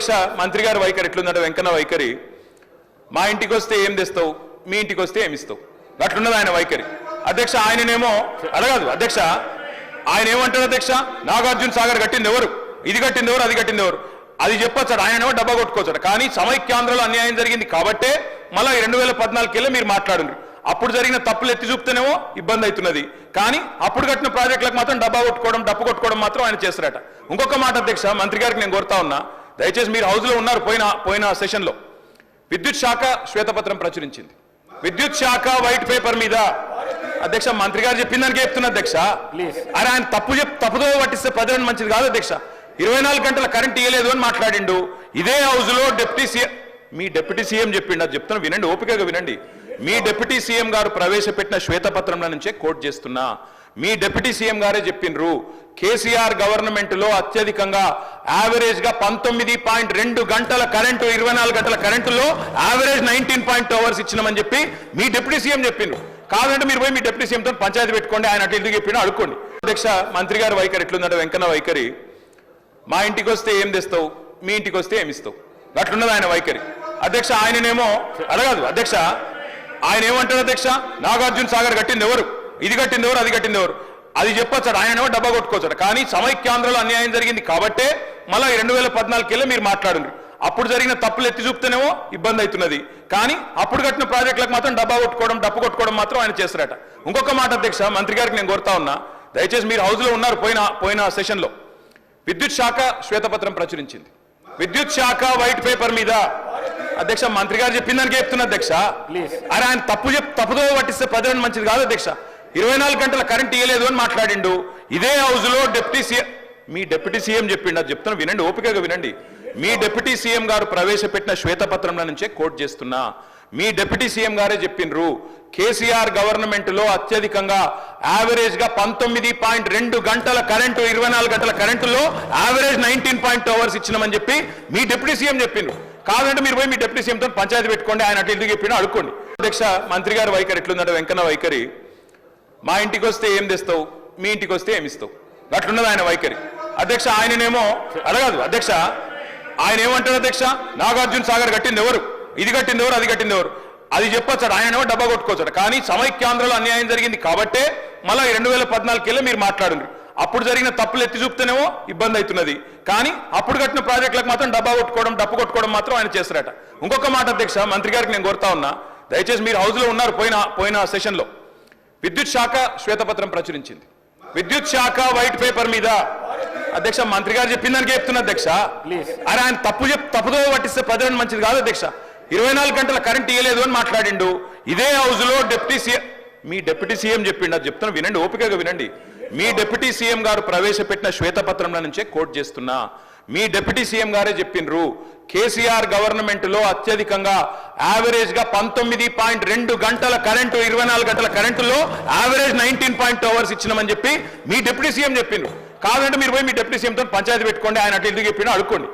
అధ్యక్ష మంత్రి గారి వైఖరి ఎట్లుందంటే వెంకన్న వైఖరి మా ఇంటికి వస్తే ఏం తెస్తావు మీ ఇంటికి వస్తే ఏమి ఇస్తావు అట్లున్నది ఆయన వైఖరి అధ్యక్ష ఆయననేమో అడగదు అధ్యక్ష ఆయన ఏమంటారు అధ్యక్ష నాగార్జున సాగర్ కట్టింది ఎవరు ఇది కట్టింది ఎవరు అది కట్టింది ఎవరు అది చెప్పొచ్చాడు ఆయనేమో డబ్బా కొట్టుకోవచ్చాడు కానీ సమైక్యాంధ్రలో అన్యాయం జరిగింది కాబట్టే మళ్ళీ 2014 మీరు మాట్లాడుండ్రు అప్పుడు జరిగిన తప్పులు ఎత్తి చూపుతేనేమో ఇబ్బంది అవుతున్నది కానీ అప్పుడు కట్టిన ప్రాజెక్టులకు మాత్రం డబ్బు కొట్టుకోవడం మాత్రం ఆయన చేస్తారట ఇంకొక మాట అధ్యక్ష మంత్రి గారికి నేను కోరుతా ఉన్నా దయచేసి మీరు హౌస్లో ఉన్నారు పోయిన సెషన్లో విద్యుత్ శాఖ శ్వేతపత్రం ప్రచురించింది విద్యుత్ శాఖ వైట్ పేపర్ మీద అధ్యక్ష మంత్రి గారు చెప్పిందానికి చెప్తున్నా అధ్యక్ష అరే ఆయన తప్పుదో పట్టిస్తే ప్రజలను మంచిది కాదు అధ్యక్ష 24 గంటల కరెంట్ ఇవ్వలేదు అని మాట్లాడిండు ఇదే హౌస్ లో మీ డిప్యూటీ సీఎం చెప్పిండు అది చెప్తున్నా వినండి ఓపికగా వినండి మీ డిప్యూటీ సీఎం గారు ప్రవేశపెట్టిన శ్వేతపత్రంలో నుంచే కోట్ చేస్తున్నా మీ డిప్యూటీ సీఎం గారే చెప్పిండ్రు కేసీఆర్ గవర్నమెంట్ లో అత్యధికంగా యావరేజ్ గా 19.2 గంటల కరెంటు 24 గంటల కరెంటులో యావరేజ్ 19.2 అవర్స్ ఇచ్చినామని చెప్పి మీ డిప్యూటీ సీఎం చెప్పిండ్రు కాదంటే మీరు పోయి మీ డిప్యూటీ సీఎంతో పంచాయతీ పెట్టుకోండి ఆయన అటు ఎందుకు చెప్పినా అడుక్కోండి అధ్యక్ష మంత్రి గారి వైఖరి ఎట్లుందంటే వెంకన్న వైఖరి మా ఇంటికి వస్తే ఏం తెస్తావు మీ ఇంటికి వస్తే ఏమి ఇస్తావు అట్లున్నది ఆయన వైఖరి అధ్యక్ష ఆయననేమో అడగదు అధ్యక్ష ఆయన ఏమంటారు అధ్యక్ష నాగార్జున సాగర్ కట్టింది ఎవరు ఇది కట్టింది ఎవరు అది కట్టింది ఎవరు అది చెప్పొచ్చాడు ఆయనేమో డబ్బా కొట్టుకోవచ్చాడు కానీ సమైక్యాంధ్రలో అన్యాయం జరిగింది కాబట్టే మళ్ళీ 2014 మీరు మాట్లాడుండ్రు అప్పుడు జరిగిన తప్పులు ఎత్తి చూపుతేనేమో ఇబ్బంది అవుతున్నది కానీ అప్పుడు కట్టిన ప్రాజెక్టులకు మాత్రం డబ్బు కొట్టుకోవడం మాత్రం ఆయన చేస్తారట ఇంకొక మాట అధ్యక్ష మంత్రి గారికి నేను కోరుతా ఉన్నా దయచేసి మీరు హౌస్లో ఉన్నారు పోయిన సెషన్లో విద్యుత్ శాఖ శ్వేతపత్రం ప్రచురించింది విద్యుత్ శాఖ వైట్ పేపర్ మీద అధ్యక్ష మంత్రి గారు చెప్పిందానికి చెప్తున్నా అధ్యక్ష అరే ఆయన తప్పుదో పట్టిస్తే ప్రజలను మంచిది కాదు అధ్యక్ష 24 గంటల కరెంట్ ఇవ్వలేదు అని మాట్లాడిండు ఇదే హౌస్ లో మీ డిప్యూటీ సీఎం చెప్పిండు అది చెప్తున్నా వినండి ఓపికగా వినండి మీ డిప్యూటీ సీఎం గారు ప్రవేశపెట్టిన శ్వేతపత్రంలో నుంచే కోట్ చేస్తున్నా మీ డిప్యూటీ సీఎం గారే చెప్పిండ్రు కేసీఆర్ గవర్నమెంట్ లో అత్యధికంగా యావరేజ్ గా 19.2 గంటల కరెంటు 24 గంటల కరెంటులో యావరేజ్ 19.2 అవర్స్ ఇచ్చినామని చెప్పి మీ డిప్యూటీ సీఎం చెప్పిండ్రు కాదంటే మీరు పోయి మీ డిప్యూటీ సీఎంతో పంచాయతీ పెట్టుకోండి ఆయన అటు ఎందుకు చెప్పినా అడుక్కోండి అధ్యక్ష మంత్రి గారి వైఖరి ఎట్లుందంటే వెంకన్న వైఖరి మా ఇంటికి వస్తే ఏం తెస్తావు మీ ఇంటికి వస్తే ఏమి ఇస్తావు అట్లున్నది ఆయన వైఖరి అధ్యక్ష ఆయననేమో అడగదు అధ్యక్ష ఆయన ఏమంటారు అధ్యక్ష నాగార్జున సాగర్ కట్టింది ఎవరు ఇది కట్టింది ఎవరు అది కట్టింది ఎవరు అది చెప్పొచ్చాడు ఆయనేమో డబ్బా కొట్టుకోవచ్చాడు కానీ సమైక్యాంధ్రలో అన్యాయం జరిగింది కాబట్టే మళ్ళీ 2014 మీరు మాట్లాడుండ్రు అప్పుడు జరిగిన తప్పులు ఎత్తి చూపుతేనేమో ఇబ్బంది అవుతున్నది కానీ అప్పుడు కట్టిన ప్రాజెక్టులకు మాత్రం డబ్బు కొట్టుకోవడం మాత్రం ఆయన చేస్తారట ఇంకొక మాట అధ్యక్ష మంత్రి గారికి నేను కోరుతా ఉన్నా దయచేసి మీరు హౌస్లో ఉన్నారు పోయిన సెషన్లో విద్యుత్ శాఖ శ్వేతపత్రం ప్రచురించింది విద్యుత్ శాఖ వైట్ పేపర్ మీద అధ్యక్ష మంత్రి గారు చెప్పిందానికి చెప్తున్నా అధ్యక్ష అరే ఆయన తప్పుదో పట్టిస్తే ప్రజలను మంచిది కాదు అధ్యక్ష 24 గంటల కరెంట్ ఇవ్వలేదు అని మాట్లాడిండు ఇదే హౌస్ లో మీ డిప్యూటీ సీఎం చెప్పిండు అది చెప్తున్నా వినండి ఓపికగా వినండి మీ డిప్యూటీ సీఎం గారు ప్రవేశపెట్టిన శ్వేతపత్రంలో నుంచే కోట్ చేస్తున్నా మీ డిప్యూటీ సీఎం గారే చెప్పిండ్రు కేసీఆర్ గవర్నమెంట్ లో అత్యధికంగా యావరేజ్ గా 19.2 గంటల కరెంటు 24 గంటల కరెంటులో యావరేజ్ 19.2 అవర్స్ ఇచ్చినామని చెప్పి మీ డిప్యూటీ సీఎం చెప్పిండ్రు కాదంటే మీరు పోయి మీ డిప్యూటీ సీఎంతో పంచాయతీ పెట్టుకోండి ఆయన అటు ఎందుకు చెప్పినా అడుక్కోండి